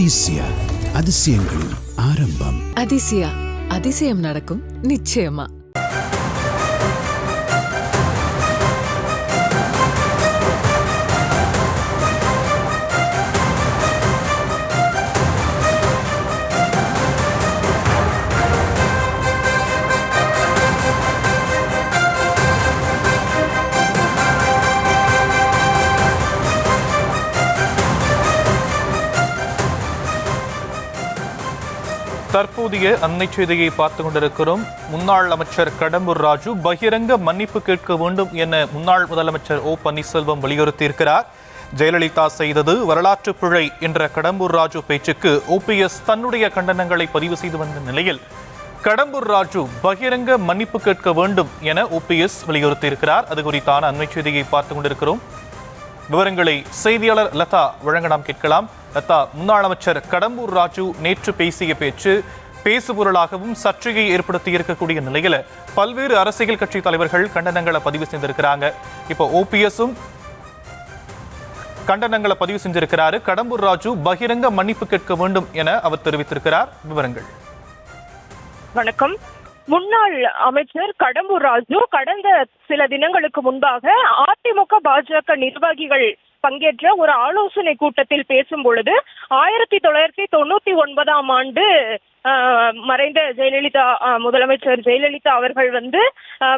அதிசய அதிசயங்களின் ஆரம்பம். அதிசயம் நடக்கும் நிச்சயமா. தற்போதைய அன்னை செய்தியை பார்த்துக் கொண்டிருக்கிறோம். முன்னாள் அமைச்சர் கடம்பூர் ராஜு பகிரங்க மன்னிப்பு கேட்க வேண்டும் என முன்னாள் முதலமைச்சர் ஓ பன்னீர்செல்வம் வலியுறுத்தியிருக்கிறார். ஜெயலலிதா செய்தது வரலாற்று பிழை என்ற கடம்பூர் ராஜு பேச்சுக்கு OPS தன்னுடைய கண்டனங்களை பதிவு செய்து வந்த நிலையில் கடம்பூர் ராஜு பகிரங்க மன்னிப்பு கேட்க வேண்டும் என OPS வலியுறுத்தியிருக்கிறார். அது குறித்தான அன்னை செய்தியை பார்த்துக் கொண்டிருக்கிறோம். விவரங்களை செய்தியாளர் லதா வழங்க நாம் கேட்கலாம். லதா, முன்னாள் அமைச்சர் கடம்பூர் ராஜு நேற்று பேசிய பேச்சு பேசுபொருளாகவும் சர்ச்சையை ஏற்படுத்தி இருக்கக்கூடிய நிலையில பல்வேறு அரசியல் கட்சி தலைவர்கள் கண்டனங்களை பதிவு செய்திருக்கிறாங்க. இப்போ OPSம் கண்டனங்களை பதிவு செஞ்சிருக்கிறாரு. கடம்பூர் ராஜு பகிரங்க மன்னிப்பு கேட்க வேண்டும் என அவர் தெரிவித்திருக்கிறார். விவரங்கள். வணக்கம். முன்னாள் அமைச்சர் கடம்பூர் ராஜு கடந்த சில தினங்களுக்கு முன்பாக அதிமுக பாஜக நிர்வாகிகள் பங்கேற்ற ஒரு ஆலோசனை கூட்டத்தில் பேசும் பொழுது 1999ஆம் ஆண்டு மறைந்த ஜெயலலிதா முதலமைச்சர் ஜெயலலிதா அவர்கள்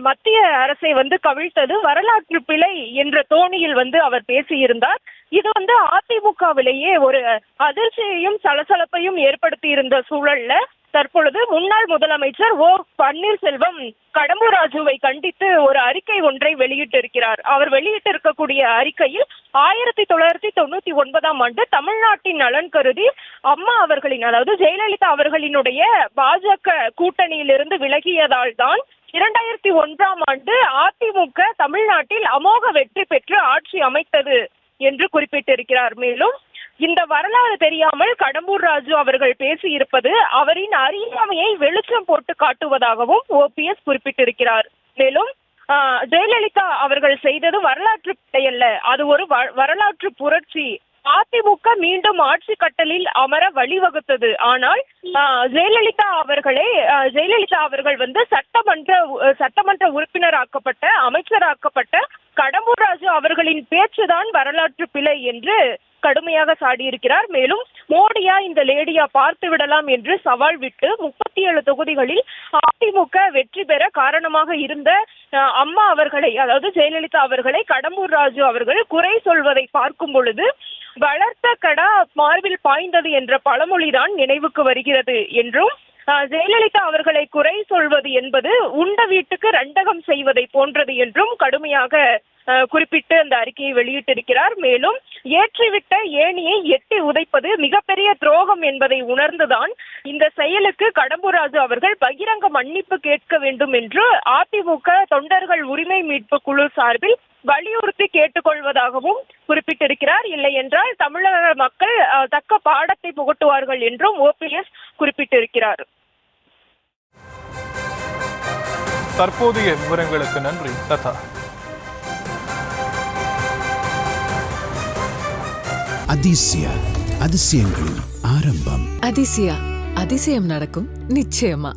மத்திய அரசை கவிழ்த்தது வரலாற்று பிழை என்ற தோணியில் அவர் பேசியிருந்தார். இது அதிமுகவிலேயே ஒரு அதிர்ச்சியையும் சலசலப்பையும் ஏற்படுத்தி இருந்த சூழல்ல தற்பொழுது முன்னாள் முதலமைச்சர் ஓ பன்னீர்செல்வம் கடம்பூர் ராஜுவை கண்டித்து ஒரு அறிக்கை ஒன்றை வெளியிட்டிருக்கிறார். அவர் வெளியிட்டிருக்கக்கூடிய அறிக்கையில் 1999ஆம் ஆண்டு தமிழ்நாட்டின் நலன் கருதி அம்மா அவர்களின், அதாவது ஜெயலலிதா அவர்களினுடைய பாஜக கூட்டணியிலிருந்து விலகியதால் தான் 2001ஆம் ஆண்டு அதிமுக தமிழ்நாட்டில் அமோக வெற்றி பெற்று ஆட்சி அமைத்தது என்று குறிப்பிட்டிருக்கிறார். மேலும் இந்த வரலாறு தெரியாமல் கடம்பூர் ராஜு அவர்கள் பேசியிருப்பது அவரின் அறியாமையை வெளிச்சம் போட்டு காட்டுவதாகவும் OPS குறிப்பிட்டிருக்கிறார். மேலும் ஜெயலலிதா அவர்கள் செய்தது வரலாற்று பிழை அல்ல, அது ஒரு வரலாற்று புரட்சி. அதிமுக மீண்டும் ஆட்சி கட்டலில் அமர வழிவகுத்தது. ஆனால் ஜெயலலிதா அவர்கள் சட்டமன்ற உறுப்பினராக்கப்பட்ட அமைச்சராக்கப்பட்ட கடம்பூர் ராஜு அவர்களின் பேச்சுதான் வரலாற்று பிழை என்று கடுமையாக சாடியிருக்கிறார். மேலும் மோடியா இந்த லேடியா பார்த்து விடலாம் என்று சவால் விட்டு 37 தொகுதிகளில் அதிமுக வெற்றி பெற காரணமாக இருந்த அம்மா அவர்களை, அதாவது ஜெயலலிதா அவர்களை கடம்பூர் ராஜு அவர்கள் குறை சொல்வதை பார்க்கும் பொழுது வளர்த்த கடா மார்பில் பாய்ந்தது என்ற பழமொழிதான் நினைவுக்கு வருகிறது என்றும், ஜெயலலிதா அவர்களை குறை சொல்வது என்பது உண்ட வீட்டுக்கு ரண்டகம் செய்வதை போன்றது என்றும் கடுமையாக குறிப்பிட்டு அந்த அறிக்கையை வெளியிட்டிருக்கிறார். மேலும் ஏற்றிவிட்ட ஏணியை எட்டி உதைப்பது மிகப்பெரிய துரோகம் என்பதை உணர்ந்துதான் இந்த செயலுக்கு கடம்பூர் ராஜு அவர்கள் பகிரங்க மன்னிப்பு கேட்க வேண்டும் என்று அதிமுக தொண்டர்கள் உரிமை மீட்பு குழு சார்பில் வலியுறுத்தி கேட்டுக்கொள்வதாகவும் குறிப்பிட்டிருக்கிறார். இல்லை என்றால் தமிழக மக்கள் தக்க பாடத்தை புகட்டுவார்கள் என்றும் OPS குறிப்பிட்டிருக்கிறார். தற்போதைய விவரங்களுக்கு நன்றி லதா. அதிசயங்களின் ஆரம்பம். அதிசயம் நடக்கும் நிச்சயமா.